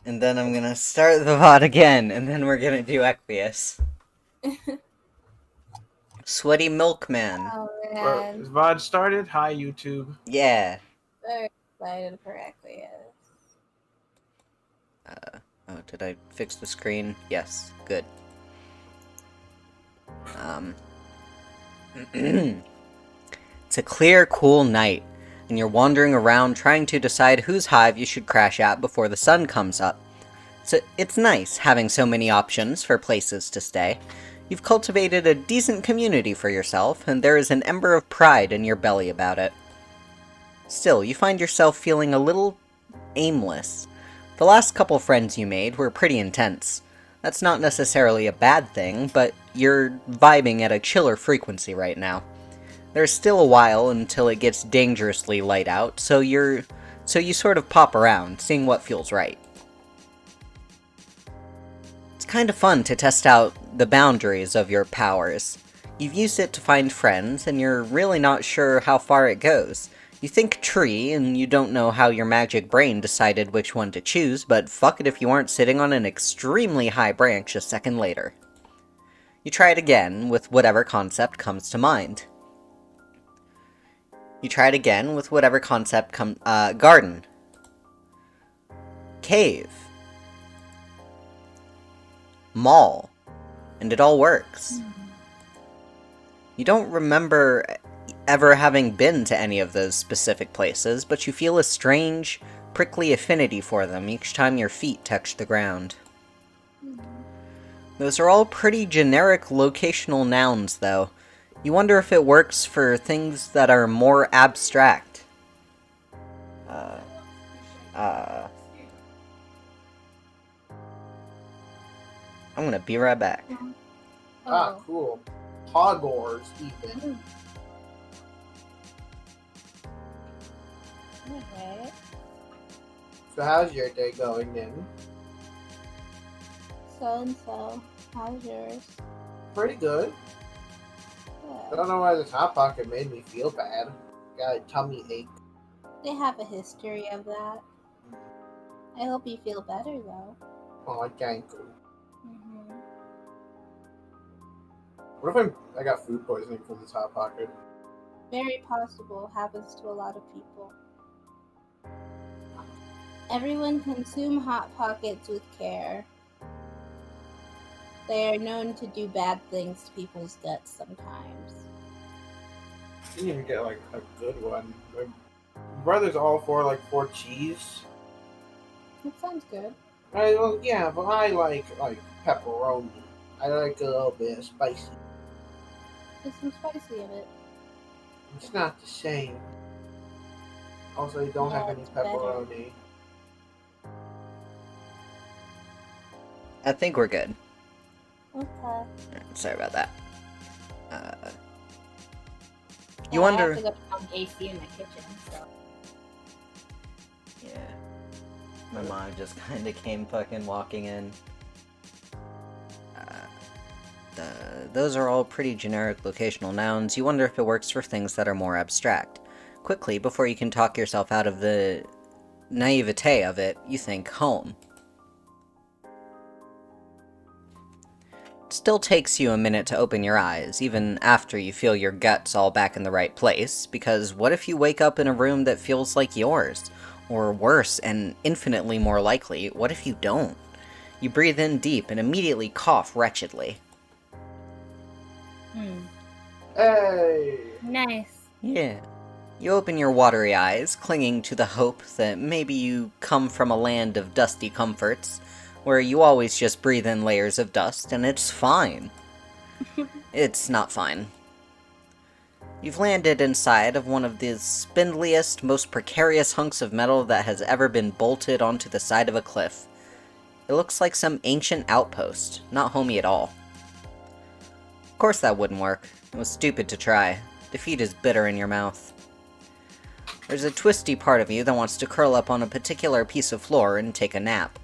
And then I'm gonna start the VOD again, and then we're gonna do Equius. Sweaty Milkman. Oh Well, man, is VOD started? Hi, YouTube. Yeah. very excited for Equius. Oh, did I fix the screen? Yes. Good. It's a clear, cool night, and you're wandering around trying to decide whose hive you should crash at before the sun comes up. So it's nice having so many options for places to stay. You've cultivated a decent community for yourself, and there is an ember of pride in your belly about it. Still, you find yourself feeling a little aimless. The last couple friends you made were pretty intense. That's not necessarily a bad thing, but you're vibing at a chiller frequency right now. There's still a while until it gets dangerously light out, so you sort of pop around, seeing what feels right. It's kind of fun to test out the boundaries of your powers. You've used it to find friends, and you're really not sure how far it goes. You think tree, and you don't know how your magic brain decided which one to choose, but fuck it if you aren't sitting on an extremely high branch a second later. You try it again with whatever concept comes to mind. Garden. Cave. Mall. And it all works. You don't remember ever having been to any of those specific places, but you feel a strange, prickly affinity for them each time your feet touch the ground. Those are all pretty generic locational nouns, though. You wonder if it works for things that are more abstract. I'm gonna be right back. Ah, cool. Hogwarts, even. Okay. So how's your day going then? So and so. How's yours? Pretty good. I Good. don't know why this Hot Pocket made me feel bad. Got a tummy ache. They have a history of that. I hope you feel better though. Oh, thank you. Mm-hmm. What if I got food poisoning from this Hot Pocket? Very possible. Happens to a lot of people. Everyone consume Hot Pockets with care. They are known to do bad things to people's guts sometimes. I didn't even get like a good one. My brother's all for cheese. That sounds good. Yeah, but I like pepperoni. I like a little bit of spicy. Get some spicy in it. It's not the same. Also, you don't Yeah, have any it's better. pepperoni. I think we're good. Okay. Sorry about that. Yeah, You I wonder... have to go on AC in the kitchen, so. Yeah. My mom just kinda came fucking walking in. Those are all pretty generic locational nouns. You wonder if it works for things that are more abstract. Quickly, before you can talk yourself out of the naivete of it, you think home. It still takes you a minute to open your eyes, even after you feel your guts all back in the right place, because what if you wake up in a room that feels like yours? Or worse, and infinitely more likely, what if you don't? You breathe in deep and immediately cough wretchedly. Hey! Nice. Yeah. You open your watery eyes, clinging to the hope that maybe you come from a land of dusty comforts, where you always just breathe in layers of dust and it's fine. It's not fine. You've landed inside of one of the spindliest, most precarious hunks of metal that has ever been bolted onto the side of a cliff. It looks like some ancient outpost, not homey at all. Of course that wouldn't work. It was stupid to try. Defeat is bitter in your mouth. There's a twisty part of you that wants to curl up on a particular piece of floor and take a nap.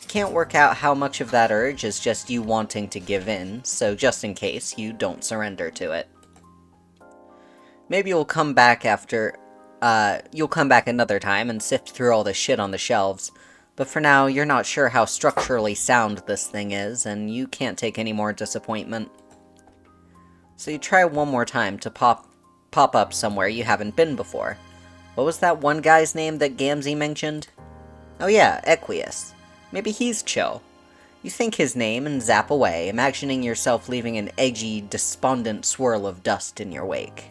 You can't work out how much of that urge is just you wanting to give in, so just in case, you don't surrender to it. Maybe you'll come back another time and sift through all the shit on the shelves. But for now, you're not sure how structurally sound this thing is, and you can't take any more disappointment. So you try one more time to pop up somewhere you haven't been before. What was that one guy's name that Gamzee mentioned? Oh yeah, Equius. Maybe he's chill. You think his name and zap away, imagining yourself leaving an edgy, despondent swirl of dust in your wake.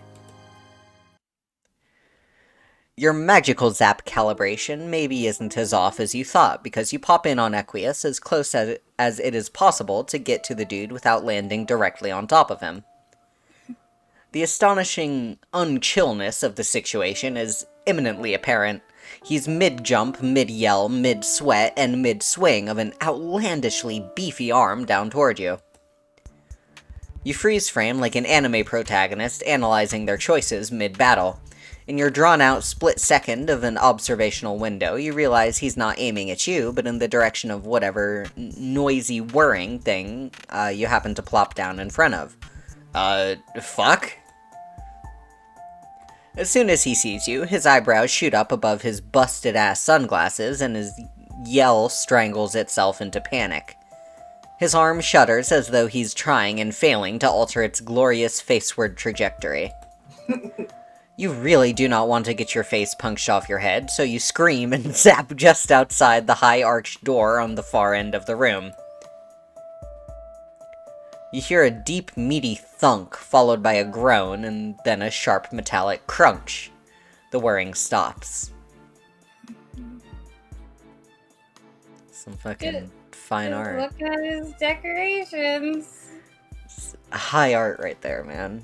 Your magical zap calibration maybe isn't as off as you thought, because you pop in on Equius as close as it is possible to get to the dude without landing directly on top of him. The astonishing unchillness of the situation is imminently apparent. He's mid-jump, mid-yell, mid-sweat, and mid-swing of an outlandishly beefy arm down toward you. You freeze frame like an anime protagonist analyzing their choices mid-battle. In your drawn-out split second of an observational window, you realize he's not aiming at you, but in the direction of whatever noisy whirring thing you happen to plop down in front of. Fuck? As soon as he sees you, his eyebrows shoot up above his busted-ass sunglasses, and his yell strangles itself into panic. His arm shudders as though he's trying and failing to alter its glorious faceward trajectory. You really do not want to get your face punched off your head, so you scream and zap just outside the high-arched door on the far end of the room. You hear a deep, meaty thunk, followed by a groan, and then a sharp, metallic crunch. The whirring stops. Some fucking fine art. Look at his decorations. It's high art right there, man.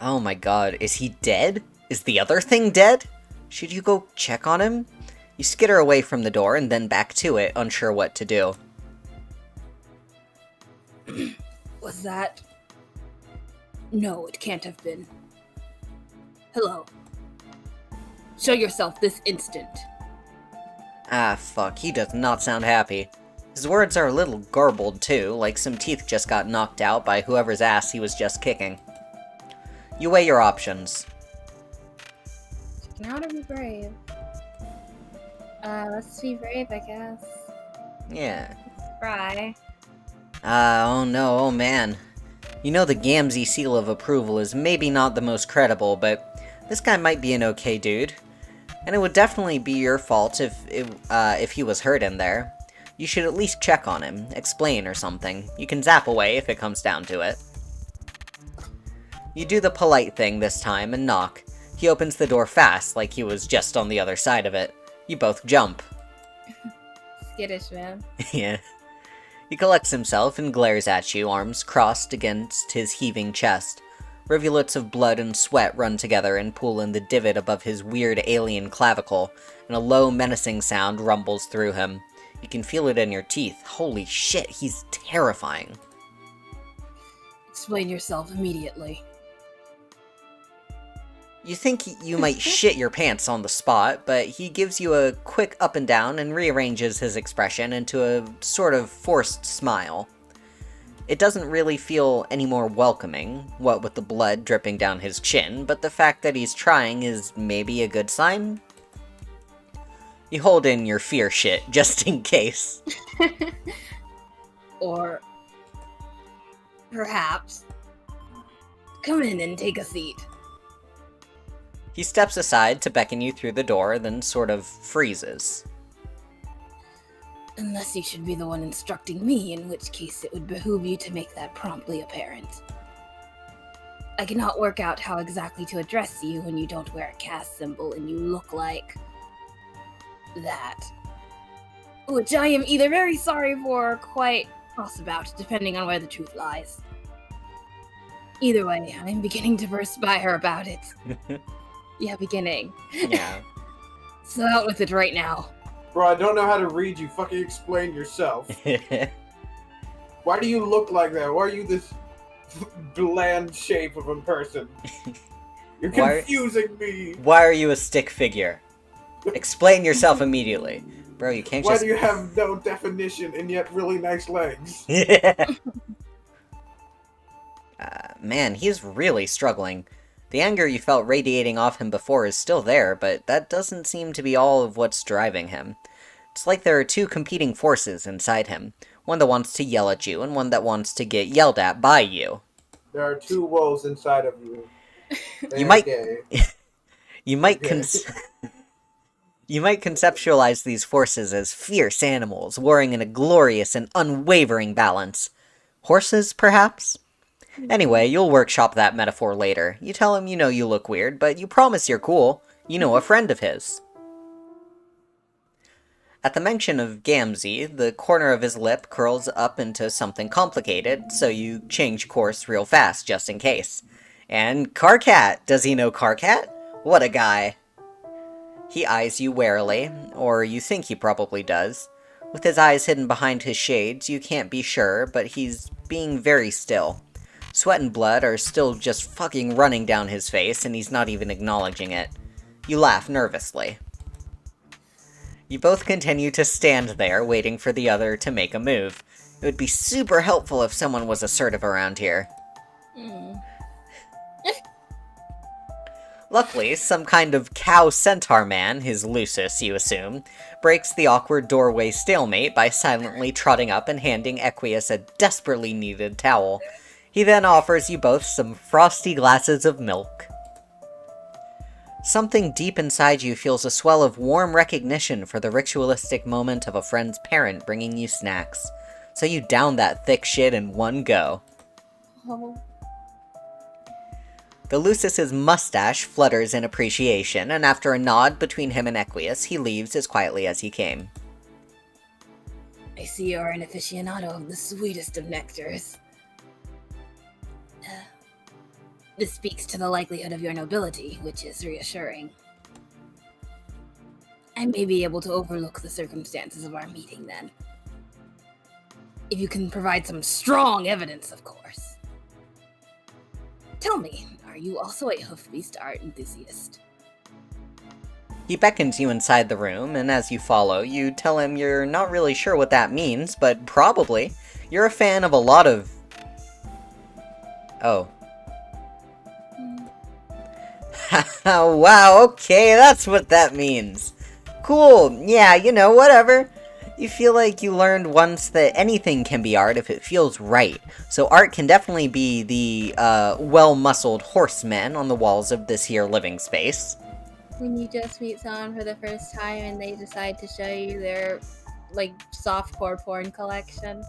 Oh my god, is he dead? Is the other thing dead? Should you go check on him? You skitter away from the door and then back to it, unsure what to do. Was that? No, it can't have been. Hello. Show yourself this instant. Ah, fuck, he does not sound happy. His words are a little garbled, too, like some teeth just got knocked out by whoever's ass he was just kicking. You weigh your options. Now to be brave. Let's be brave, I guess. Yeah. Let's try. Oh no, oh man. You know the Gamzee seal of approval is maybe not the most credible, but this guy might be an okay dude. And it would definitely be your fault if he was hurt in there. You should at least check on him, explain or something. You can zap away if it comes down to it. You do the polite thing this time and knock. He opens the door fast, like he was just on the other side of it. You both jump. Skittish, man. Yeah. He collects himself and glares at you, arms crossed against his heaving chest. Rivulets of blood and sweat run together and pool in the divot above his weird alien clavicle, and a low, menacing sound rumbles through him. You can feel it in your teeth. Holy shit, he's terrifying. Explain yourself immediately. You think you might shit your pants on the spot, but he gives you a quick up and down and rearranges his expression into a sort of forced smile. It doesn't really feel any more welcoming, what with the blood dripping down his chin, but the fact that he's trying is maybe a good sign? You hold in your fear shit, just in case. Or perhaps come in and take a seat. He steps aside to beckon you through the door, then sort of freezes. Unless you should be the one instructing me, in which case it would behoove you to make that promptly apparent. I cannot work out how exactly to address you when you don't wear a caste symbol and you look like that. Which I am either very sorry for or quite cross about, depending on where the truth lies. Either way, I'm beginning to perspire about it. Yeah, beginning. Yeah. So out with it right now. Bro, I don't know how to read you. Fucking explain yourself. Why do you look like that? Why are you this bland shape of a person? You're confusing me. Why are you a stick figure? Explain yourself immediately. Bro, you can't Why just... do you have no definition and yet really nice legs? Man, he's really struggling. The anger you felt radiating off him before is still there, but that doesn't seem to be all of what's driving him. It's like there are two competing forces inside him. One that wants to yell at you, and one that wants to get yelled at by you. There are two wolves inside of you. You might... Gay. You might conceptualize these forces as fierce animals, warring in a glorious and unwavering balance. Horses, perhaps? Anyway, you'll workshop that metaphor later. You tell him you know you look weird, but you promise you're cool. You know a friend of his. At the mention of Gamzee, the corner of his lip curls up into something complicated, so you change course real fast, just in case. And Karkat! Does he know Karkat? What a guy. He eyes you warily, or you think he probably does. With his eyes hidden behind his shades, you can't be sure, but he's being very still. Sweat and blood are still just fucking running down his face, and he's not even acknowledging it. You laugh nervously. You both continue to stand there, waiting for the other to make a move. It would be super helpful if someone was assertive around here. Luckily, some kind of cow centaur man, his Lucis, you assume, breaks the awkward doorway stalemate by silently trotting up and handing Equius a desperately needed towel. He then offers you both some frosty glasses of milk. Something deep inside you feels a swell of warm recognition for the ritualistic moment of a friend's parent bringing you snacks. So you down that thick shit in one go. Oh. The Lucis's mustache flutters in appreciation, and after a nod between him and Equius, he leaves as quietly as he came. I see you're an aficionado of the sweetest of nectars. This speaks to the likelihood of your nobility, which is reassuring. I may be able to overlook the circumstances of our meeting then. If you can provide some strong evidence, of course. Tell me, are you also a hoofbeast art enthusiast? He beckons you inside the room, and as you follow, you tell him you're not really sure what that means, but probably. You're a fan of a lot of... Oh. Wow, okay, that's what that means. Cool, yeah, you know, whatever. You feel like you learned once that anything can be art if it feels right. So art can definitely be the, well-muscled horsemen on the walls of this here living space. When you just meet someone for the first time and they decide to show you their, like, softcore porn collection.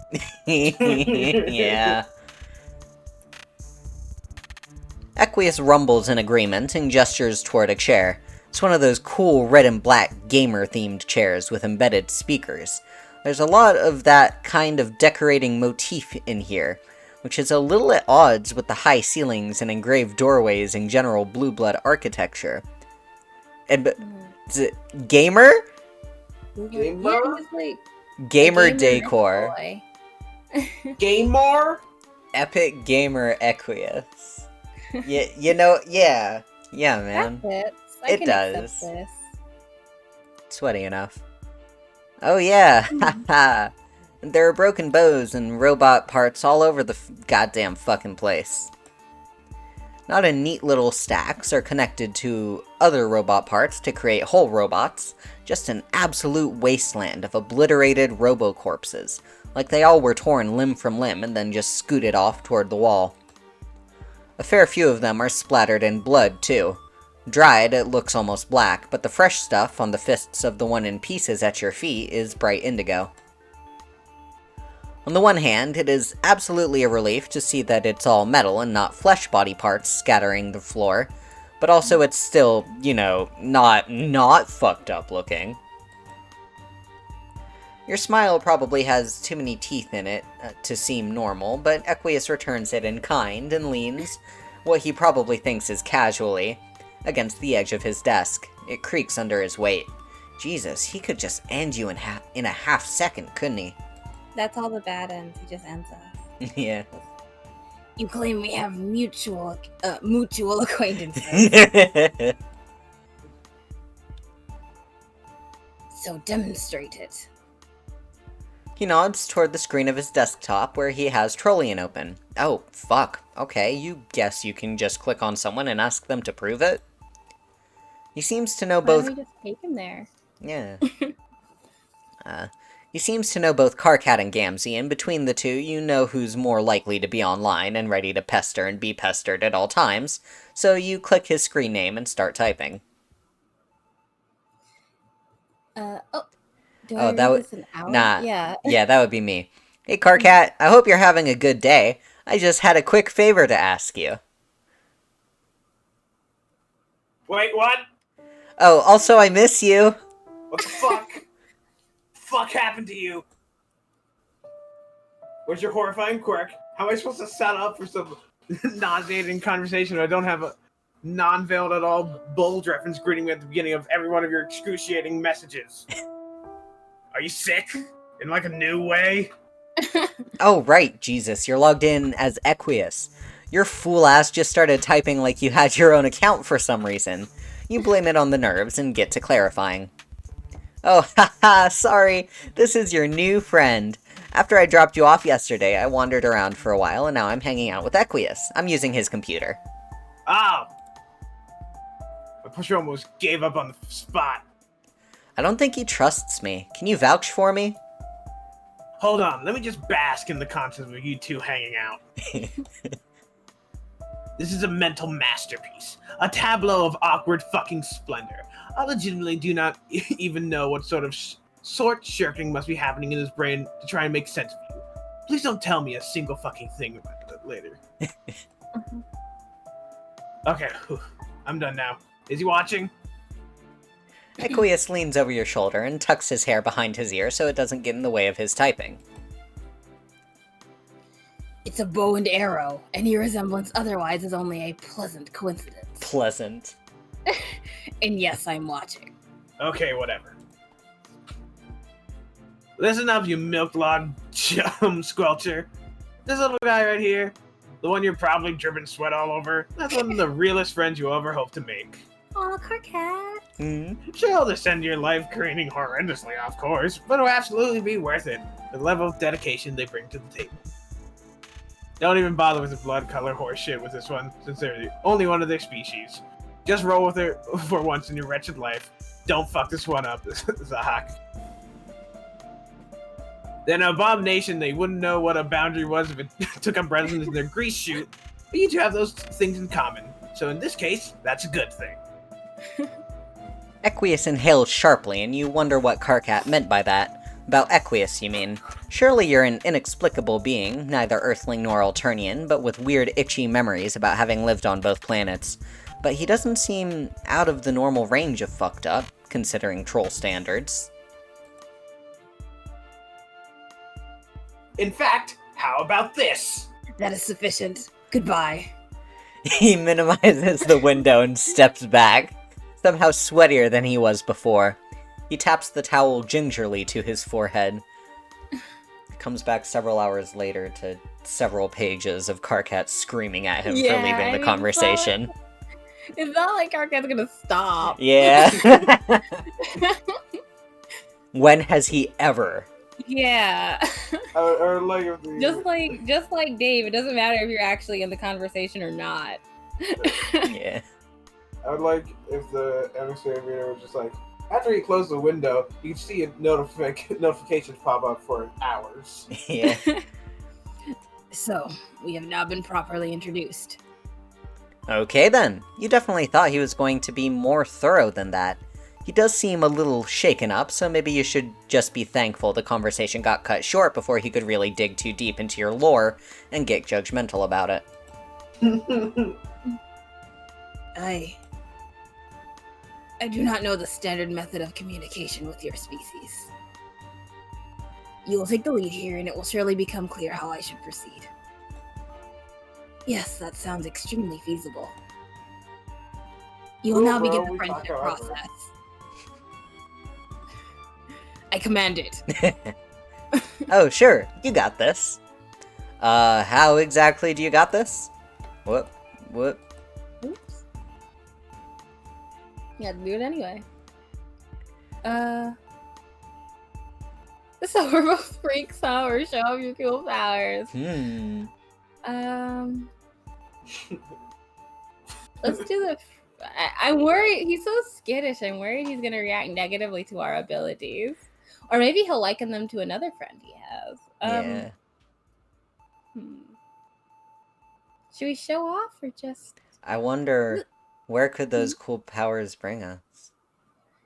Yeah. Equius rumbles in agreement and gestures toward a chair. It's one of those cool red and black gamer-themed chairs with embedded speakers. There's a lot of that kind of decorating motif in here, which is a little at odds with the high ceilings and engraved doorways and general blue blood architecture. And is it gamer? Gamer? Yeah, it's like Gamer a decor. boy. Gamer? Epic gamer Equius. You know, yeah. Yeah, man. That fits. I It can does. accept this. Sweaty enough. Oh yeah, haha. There are broken bows and robot parts all over the goddamn fucking place. Not in neat little stacks or connected to other robot parts to create whole robots, just an absolute wasteland of obliterated robo-corpses, like they all were torn limb from limb and then just scooted off toward the wall. A fair few of them are splattered in blood, too. Dried, it looks almost black, but the fresh stuff on the fists of the one in pieces at your feet is bright indigo. On the one hand, it is absolutely a relief to see that it's all metal and not flesh body parts scattering the floor, but also it's still, you know, not fucked up looking. Your smile probably has too many teeth in it to seem normal, but Equius returns it in kind and leans, what he probably thinks is casually, against the edge of his desk. It creaks under his weight. Jesus, he could just end you in a half second, couldn't he? That's all the bad ends. He just ends us. Yeah. You claim we have mutual acquaintances. So demonstrate it. He nods toward the screen of his desktop where he has Trollian open. Oh, fuck. Okay, you guess you can just click on someone and ask them to prove it? He seems to know Why both... don't we just take him there? Yeah. He seems to know both Karkat and Gamzee, and between the two, you know who's more likely to be online and ready to pester and be pestered at all times, so you click his screen name and start typing. Do Oh, I that read would... this an hour? Nah. Yeah. Yeah, that would be me. Hey, Karkat, I hope you're having a good day. I just had a quick favor to ask you. Wait, what? Oh, also, I miss you. What the fuck? Fuck happened to you? What's your horrifying quirk? How am I supposed to set up for some nauseating conversation if I don't have a non-veiled at all Bulge reference greeting me at the beginning of every one of your excruciating messages? Are you sick? In like a new way? Oh, right, Jesus, you're logged in as Equius. Your fool ass just started typing like you had your own account for some reason. You blame it on the nerves and get to clarifying. Oh, haha, sorry, this is your new friend. After I dropped you off yesterday, I wandered around for a while, and now I'm hanging out with Equius. I'm using his computer. Oh! My pusher almost gave up on the spot. I don't think he trusts me. Can you vouch for me? Hold on, let me just bask in the concept of you two hanging out. This is a mental masterpiece. A tableau of awkward fucking splendor. I legitimately do not even know what sort of shirking must be happening in his brain to try and make sense of you. Please don't tell me a single fucking thing about it later. Okay, I'm done now. Is he watching? Equius leans over your shoulder and tucks his hair behind his ear so it doesn't get in the way of his typing. It's a bow and arrow. Any resemblance otherwise is only a pleasant coincidence. Pleasant. And yes, I'm watching. Okay, whatever. Listen up, you milk-logged chum squelcher. This little guy right here, the one you're probably dripping sweat all over, that's one of the realest friends you ever hope to make. Aw, Karkat. Sure, he'll descend your life careening horrendously, of course, but it'll absolutely be worth it. The level of dedication they bring to the table. Don't even bother with the blood color horse shit with this one, since they're the only one of their species. Just roll with it for once in your wretched life. Don't fuck this one up, Zahak. Then Abomination, they wouldn't know what a boundary was if it took up residence in their grease chute, but you two have those things in common. So in this case, that's a good thing. Equius inhales sharply, and you wonder what Karkat meant by that. About Equius, you mean. Surely you're an inexplicable being, neither Earthling nor Alternian, but with weird itchy memories about having lived on both planets. But he doesn't seem out of the normal range of fucked up, considering troll standards. In fact, how about this? That is sufficient. Goodbye. He minimizes the window and steps back, somehow sweatier than he was before. He taps the towel gingerly to his forehead. Comes back several hours later to several pages of Karkat screaming at him for leaving the conversation. It's not like Karkat's gonna stop. Yeah. When has he ever? Yeah. Or like if the... just like Dave, it doesn't matter if you're actually in the conversation or not. Yeah. I would like if the emissary reader was just like, after he closed the window, you can see notifications pop up for hours. Yeah. So, we have now been properly introduced. Okay then. You definitely thought he was going to be more thorough than that. He does seem a little shaken up, so maybe you should just be thankful the conversation got cut short before he could really dig too deep into your lore and get judgmental about it. I do not know the standard method of communication with your species. You will take the lead here, and it will surely become clear how I should proceed. Yes, that sounds extremely feasible. You will now begin the friendship process. I command it. Oh, sure, you got this. How exactly do you got this? What? Oops. You had to do it anyway. So we're both freaks, huh? Or show off your cool powers. Let's do the. I'm worried. He's so skittish. I'm worried he's gonna react negatively to our abilities, or maybe he'll liken them to another friend he has. Yeah. Should we show off or just? I wonder where could those cool powers bring us?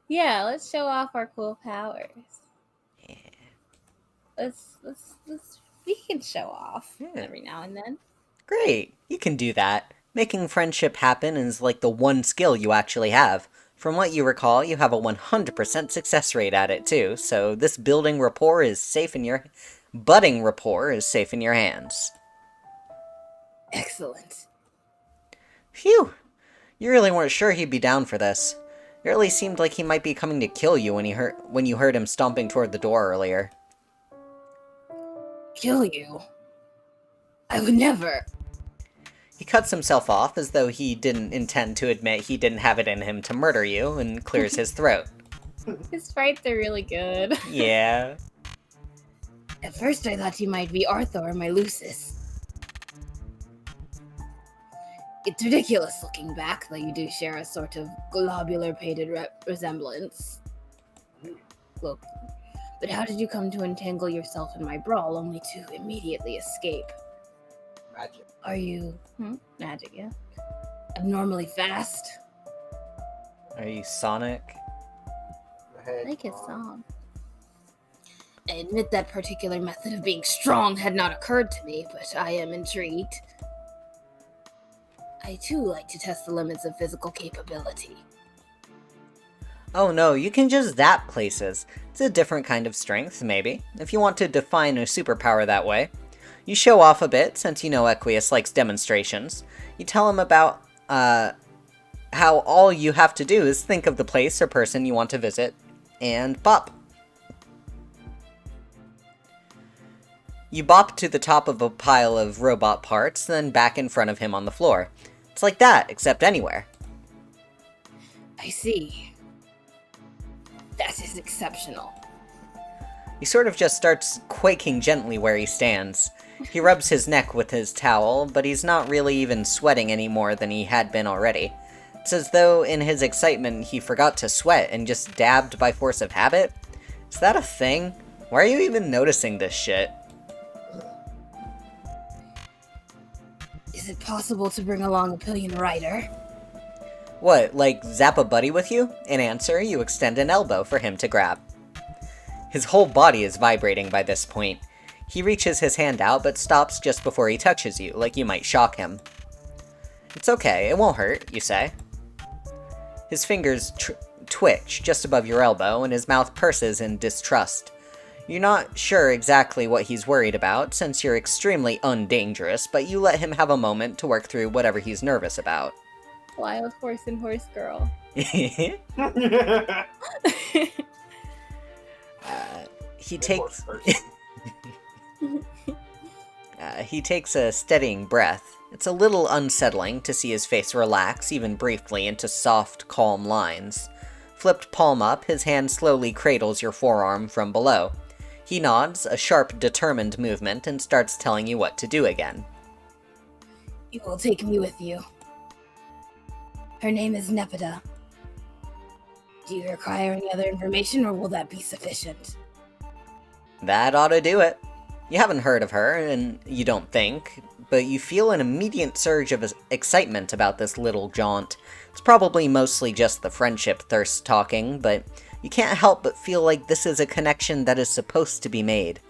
Yeah, let's show off our cool powers. Yeah. Let's. We can show off Yeah. every now and then. Great, you can do that. Making friendship happen is like the one skill you actually have. From what you recall, you have a 100% success rate at it too, so this budding rapport is safe in your hands. Excellent. Phew! You really weren't sure he'd be down for this. It really seemed like he might be coming to kill you when you heard him stomping toward the door earlier. Kill you? I would never. He cuts himself off as though he didn't intend to admit he didn't have it in him to murder you, and clears his throat. His fights are really good. Yeah. At first I thought you might be Arthur or my Lucis. It's ridiculous looking back, though you do share a sort of globular-pated resemblance. Look, but how did you come to entangle yourself in my brawl only to immediately escape? Magic. Are you... magic, yeah. Abnormally fast? Are you Sonic? I like his song. I admit that particular method of being strong had not occurred to me, but I am intrigued. I too like to test the limits of physical capability. Oh no, you can just zap places. It's a different kind of strength, maybe, if you want to define a superpower that way. You show off a bit, since you know Equius likes demonstrations. You tell him about, how all you have to do is think of the place or person you want to visit, and bop. You bop to the top of a pile of robot parts, then back in front of him on the floor. It's like that, except anywhere. I see. That is exceptional. He sort of just starts quaking gently where he stands. He rubs his neck with his towel, but he's not really even sweating any more than he had been already. It's as though, in his excitement, he forgot to sweat and just dabbed by force of habit. Is that a thing? Why are you even noticing this shit? Is it possible to bring along a pillion rider? What, like zap a buddy with you? In answer, you extend an elbow for him to grab. His whole body is vibrating by this point. He reaches his hand out, but stops just before he touches you, like you might shock him. It's okay, it won't hurt, you say. His fingers twitch just above your elbow, and his mouth purses in distrust. You're not sure exactly what he's worried about, since you're extremely undangerous, but you let him have a moment to work through whatever he's nervous about. Wild horse and horse girl. He takes a steadying breath. It's a little unsettling to see his face relax, even briefly, into soft, calm lines. Flipped palm up, his hand slowly cradles your forearm from below. He nods, a sharp, determined movement, and starts telling you what to do again. You will take me with you. Her name is Nepeta. Do you require any other information, or will that be sufficient? That ought to do it. You haven't heard of her, and you don't think, but you feel an immediate surge of excitement about this little jaunt. It's probably mostly just the friendship thirst talking, but you can't help but feel like this is a connection that is supposed to be made.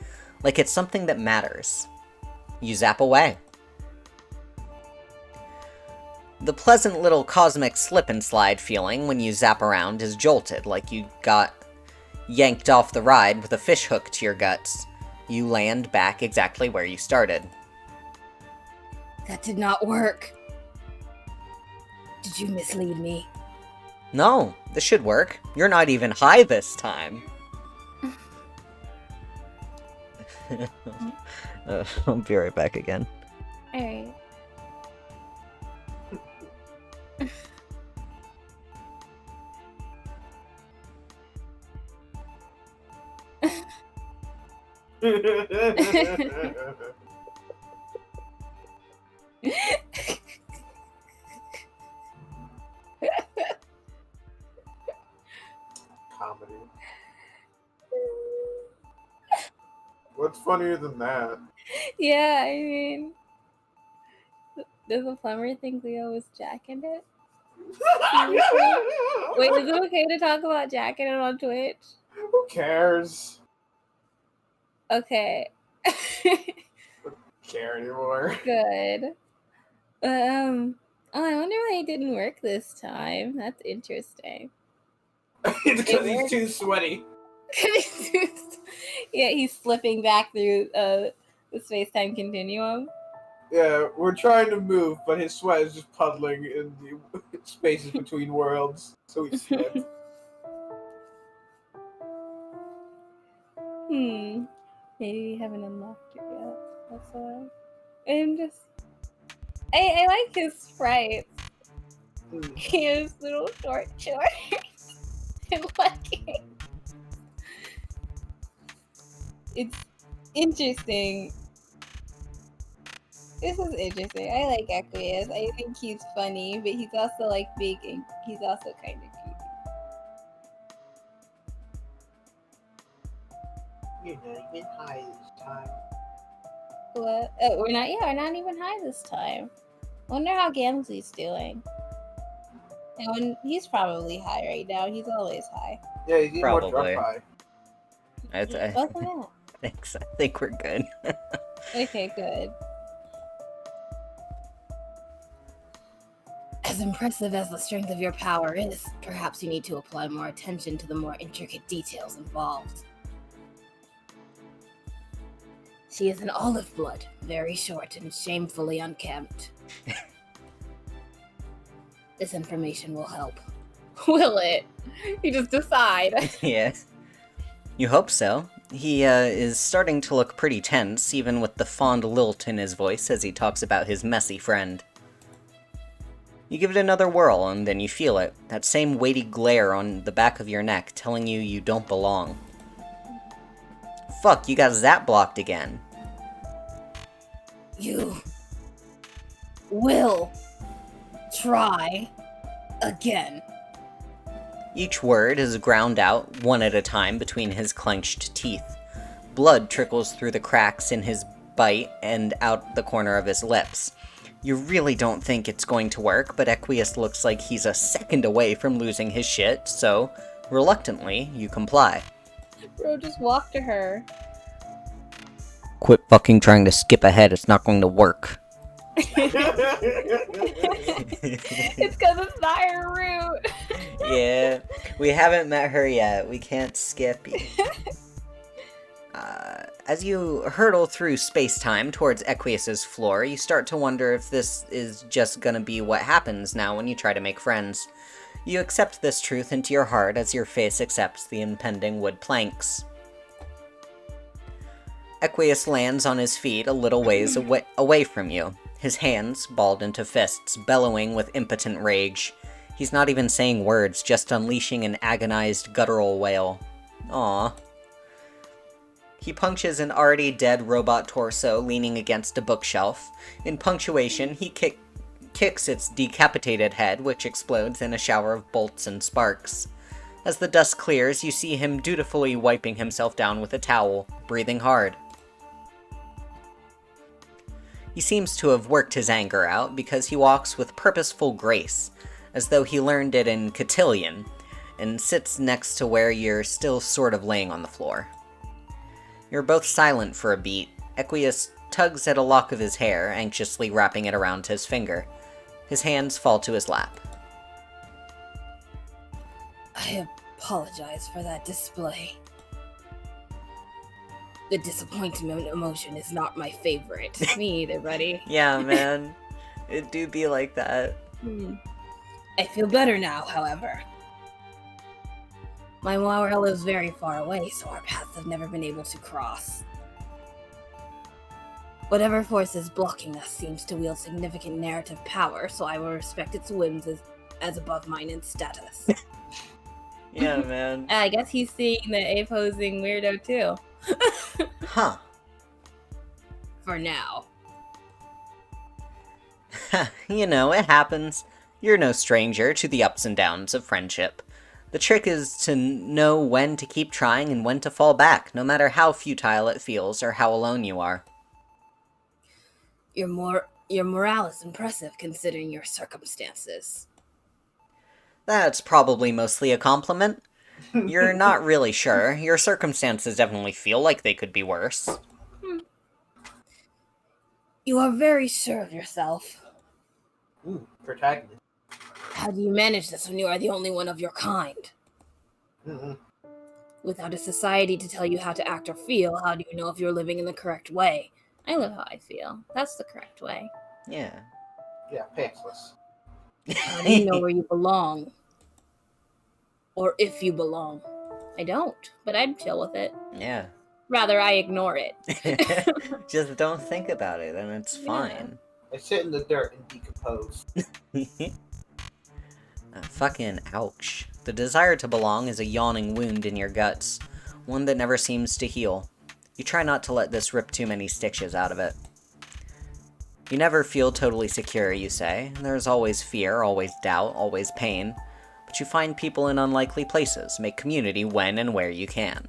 Like it's something that matters. You zap away. The pleasant little cosmic slip and slide feeling when you zap around is jolted, like you got yanked off the ride with a fish hook to your guts. You land back exactly where you started. That did not work. Did you mislead me? No, this should work. You're not even high this time. I'll be right back again. Alright. Comedy. What's funnier than that? Yeah, I mean, does the plumber think Leo was jacking it? Wait, is it okay to talk about jacking it on Twitch? Who cares? Okay. Care anymore. Good. Oh, I wonder why it didn't work this time. That's interesting. It's because he's too sweaty. Yeah, he's slipping back through the space-time continuum. Yeah, we're trying to move, but his sweat is just puddling in the spaces between worlds, so he slipped. Maybe we haven't unlocked it yet. That's why. And just, I like his sprites. He has little short shorts and leggings. It's interesting. This is interesting. I like Equius. I think he's funny, but he's also like big and he's also kind of creepy. You're not even high this time. What? Oh, we're not even high this time. Wonder how Gamsley's doing. And he's probably high right now. He's always high. Yeah, he's more Probably. drunk high. I think we're good. Okay, good. As impressive as the strength of your power is, perhaps you need to apply more attention to the more intricate details involved. She is an olive blood, very short and shamefully unkempt. This information will help. Will it? You just decide. Yes. You hope so. He is starting to look pretty tense, even with the fond lilt in his voice as he talks about his messy friend. You give it another whirl, and then you feel it, that same weighty glare on the back of your neck telling you you don't belong. Fuck, you got zap blocked again. You will try again. Each word is ground out, one at a time, between his clenched teeth. Blood trickles through the cracks in his bite and out the corner of his lips. You really don't think it's going to work, but Equius looks like he's a second away from losing his shit, so, reluctantly, you comply. Bro, just walk to her. Quit fucking trying to skip ahead, it's not going to work. It's because it's not her route. Yeah, we haven't met her yet, we can't skip. As you hurtle through space-time towards Equius's floor, you start to wonder if this is just gonna be what happens now when you try to make friends. You accept this truth into your heart as your face accepts the impending wood planks. Equius lands on his feet a little ways away from you, his hands balled into fists, bellowing with impotent rage. He's not even saying words, just unleashing an agonized guttural wail. Aww. He punches an already dead robot torso leaning against a bookshelf. In punctuation, he kicks its decapitated head, which explodes in a shower of bolts and sparks. As the dust clears, you see him dutifully wiping himself down with a towel, breathing hard. He seems to have worked his anger out because he walks with purposeful grace, as though he learned it in Cotillion, and sits next to where you're still sort of laying on the floor. You're both silent for a beat. Equius tugs at a lock of his hair, anxiously wrapping it around his finger. His hands fall to his lap. I apologize for that display. The disappointment emotion is not my favorite. Me either, buddy. Yeah, man. It do be like that. I feel better now, however. My Moira lives very far away, so our paths have never been able to cross. Whatever force is blocking us seems to wield significant narrative power, so I will respect its whims as above mine in status. Yeah, man. I guess he's seeing the opposing weirdo too. Huh. For now. You know, it happens. You're no stranger to the ups and downs of friendship. The trick is to know when to keep trying and when to fall back, no matter how futile it feels or how alone you are. Your morale is impressive considering your circumstances. That's probably mostly a compliment. You're not really sure. Your circumstances definitely feel like they could be worse. You are very sure of yourself. Ooh, protagonist. How do you manage this when you are the only one of your kind? Mm-hmm. Without a society to tell you how to act or feel, how do you know if you're living in the correct way? I live how I feel. That's the correct way. Yeah. Yeah, pantsless. How do you know where you belong? Or if you belong? I don't, but I'd chill with it. Yeah. Rather, I ignore it. Just don't think about it, and it's fine. I sit in the dirt and decompose. Fucking ouch. The desire to belong is a yawning wound in your guts, one that never seems to heal. You try not to let this rip too many stitches out of it. You never feel totally secure, you say. There's always fear, always doubt, always pain. But you find people in unlikely places, make community when and where you can.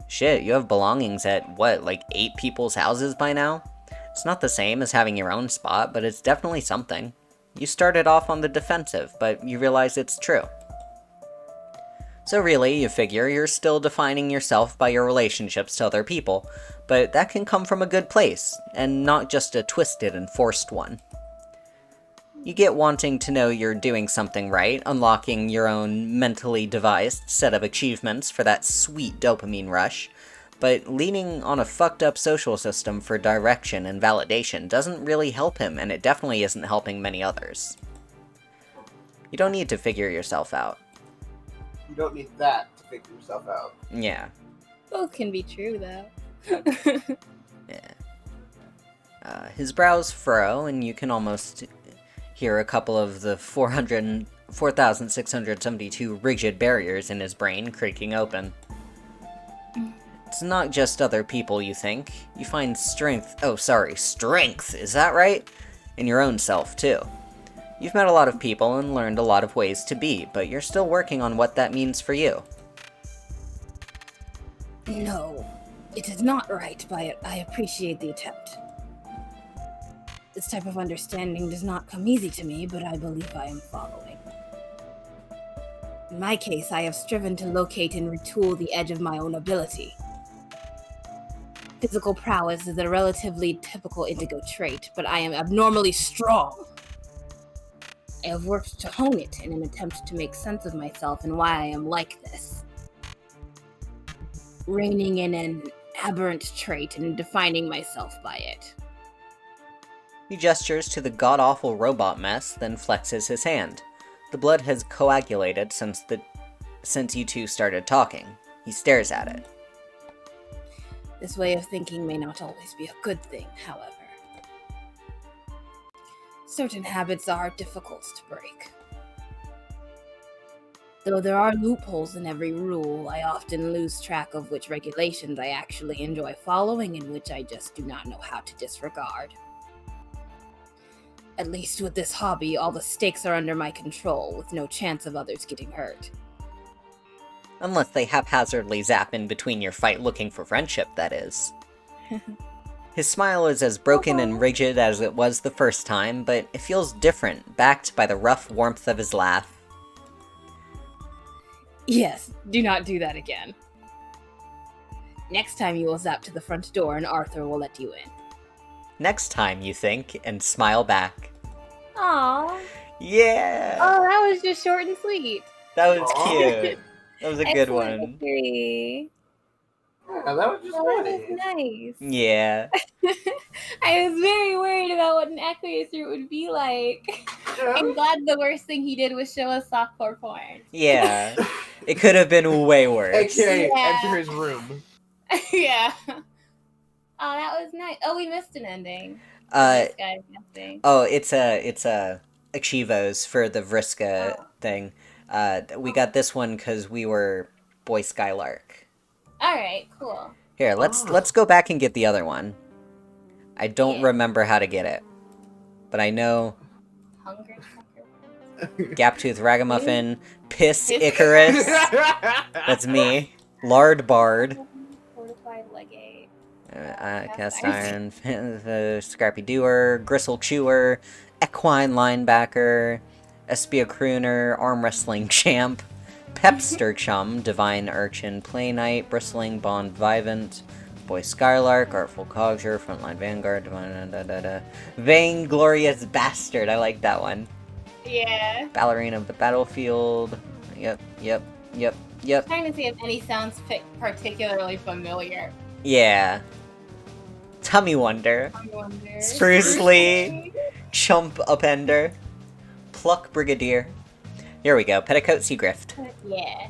Shit, you have belongings at, what, like 8 people's houses by now? It's not the same as having your own spot, but it's definitely something. You started off on the defensive, but you realize it's true. So really, you figure you're still defining yourself by your relationships to other people, but that can come from a good place, and not just a twisted and forced one. You get wanting to know you're doing something right, unlocking your own mentally devised set of achievements for that sweet dopamine rush, but leaning on a fucked up social system for direction and validation doesn't really help him, and it definitely isn't helping many others. You don't need to figure yourself out. You don't need that to figure yourself out. Yeah. Both can be true, though. Yeah. His brows furrow, and you can almost hear a couple of the 4,672 rigid barriers in his brain creaking open. It's not just other people, you think. You find strength, is that right? In your own self, too. You've met a lot of people and learned a lot of ways to be, but you're still working on what that means for you. No, it is not right, but I appreciate the attempt. This type of understanding does not come easy to me, but I believe I am following. In my case, I have striven to locate and retool the edge of my own ability. Physical prowess is a relatively typical indigo trait, but I am abnormally strong. I have worked to hone it in an attempt to make sense of myself and why I am like this. Reining in an aberrant trait and defining myself by it. He gestures to the god-awful robot mess, then flexes his hand. The blood has coagulated since you two started talking. He stares at it. This way of thinking may not always be a good thing, however. Certain habits are difficult to break. Though there are loopholes in every rule, I often lose track of which regulations I actually enjoy following and which I just do not know how to disregard. At least with this hobby, all the stakes are under my control, with no chance of others getting hurt. Unless they haphazardly zap in between your fight looking for friendship, that is. His smile is as broken and rigid as it was the first time, but it feels different, backed by the rough warmth of his laugh. Yes, do not do that again. Next time you will zap to the front door and Arthur will let you in. Next time, you think, and smile back. Aww. Yeah! Oh, that was just short and sweet. That was cute. That was a good Excellent one. victory. Yeah, that was just Oh, that funny. was nice. Yeah. I was very worried about what an Equius route would be like. Yeah. I'm glad the worst thing he did was show us softcore porn. Yeah. It could have been way worse. AKA Yeah. enter his room. Yeah. Oh, that was nice. Oh, we missed an ending. Uh, This guy's missing. oh, it's a Achievos for the Vriska thing. We got this one because we were Boy Skylark. Alright, cool. Here, let's go back and get the other one. I don't Yeah. remember how to get it. But I know Hunger. Gaptooth Ragamuffin, Piss Icarus. That's me. Lard Bard. Fortified Legate. Cast Iron, Scrappy Doer, Gristle Chewer, Equine Linebacker, Espia Crooner, Arm Wrestling Champ, Pepster Chum, Divine Urchin, Play Knight, Bristling Bond Vivant, Boy Skylark, Artful Cogsure, Frontline Vanguard, Divine, Vainglorious Bastard, I like that one. Yeah. Ballerina of the Battlefield, yep. Trying to see if any sounds particularly familiar. Yeah. Tummy Wonder, I wonder. Spruce Lee, Chump Upender, Pluck Brigadier. Here we go, Petticoat Seagrift. Yeah.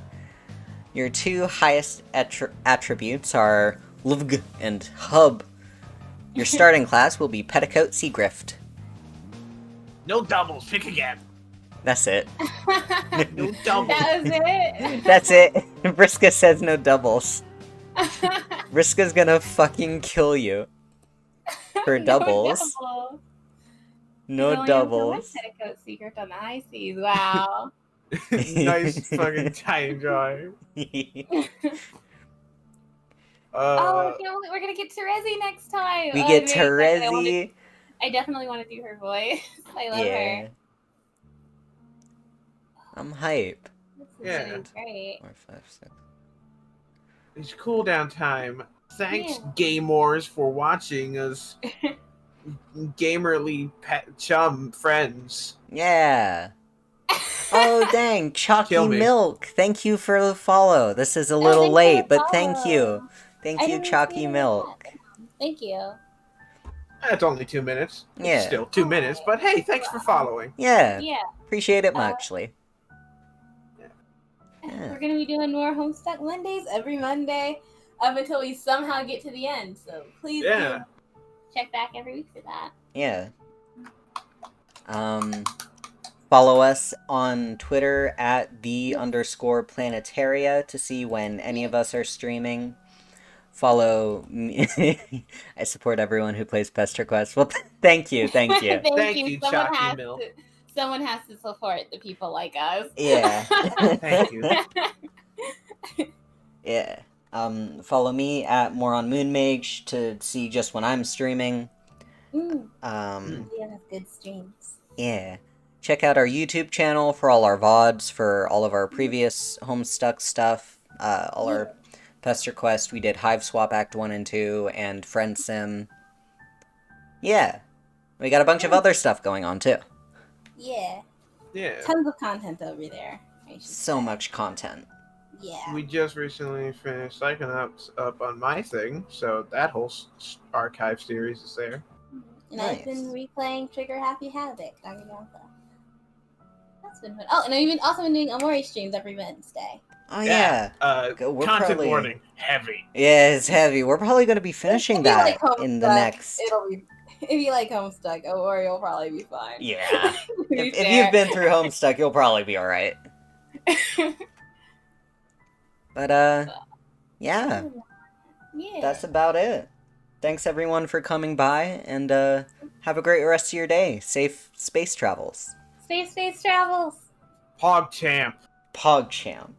Your two highest attributes are Lvg and Hub. Your starting class will be Petticoat Seagrift. No doubles. Pick again. That's it. No doubles. That was it? That's it. Vriska says no doubles. Vriska's gonna fucking kill you. For doubles. No doubles. Petticoat Secret on the high seas. Wow. Nice fucking time drawing. Oh, we're gonna get Terezi next time. We Oh, get amazing. Terezi. I definitely want to do her voice. I love Yeah. her. I'm hype. Yeah. This is great. 4, 5, 6. It's cooldown time. Thanks, Yeah. Gamors, for watching us. Gamerly chum friends. Yeah. Oh dang, Chalky Kill me. Milk. Thank you for the follow. This is a little thanks for late, the but thank follow. you. Thank I you, didn't Chalky see Milk. that. Thank you. That's only 2 minutes. It's Yeah. still 2 minutes, but hey, thanks for following. Yeah. Yeah. Appreciate it muchly. Yeah. We're gonna be doing more Homestuck Mondays every Monday up until we somehow get to the end. So please Yeah. do check back every week for that. Yeah. Follow us on Twitter at _planetaria to see when any of us are streaming. Follow me. I support everyone who plays Pesterquest. Well, thank you. Thank you, Someone Chalky has Milk. someone has to support the people like us. Yeah. Thank you. Yeah. Follow me at MoronMoonMage to see just when I'm streaming. We have good streams. Yeah. Check out our YouTube channel for all our VODs, for all of our previous Homestuck stuff, all our Pesterquest. We did Hive Swap Act 1 and 2, and Friend Sim. Yeah. We got a bunch of other stuff going on, too. Yeah. Yeah. Tons of content over there. So much content. Yeah. We just recently finished Psychonauts up on my thing, so that whole archive series is there. And I've been replaying Trigger Happy Havoc. That's been fun. Oh, and I've also been doing Amori streams every Wednesday. Oh, yeah. Content probably... warning, heavy. Yeah, it's heavy. We're probably going to be finishing that in the next... It'll be... If you like Homestuck, Amori will probably be fine. Yeah. if you've been through Homestuck, you'll probably be alright. But, yeah. That's about it. Thanks, everyone, for coming by, and have a great rest of your day. Safe space travels. Space travels. PogChamp. PogChamp.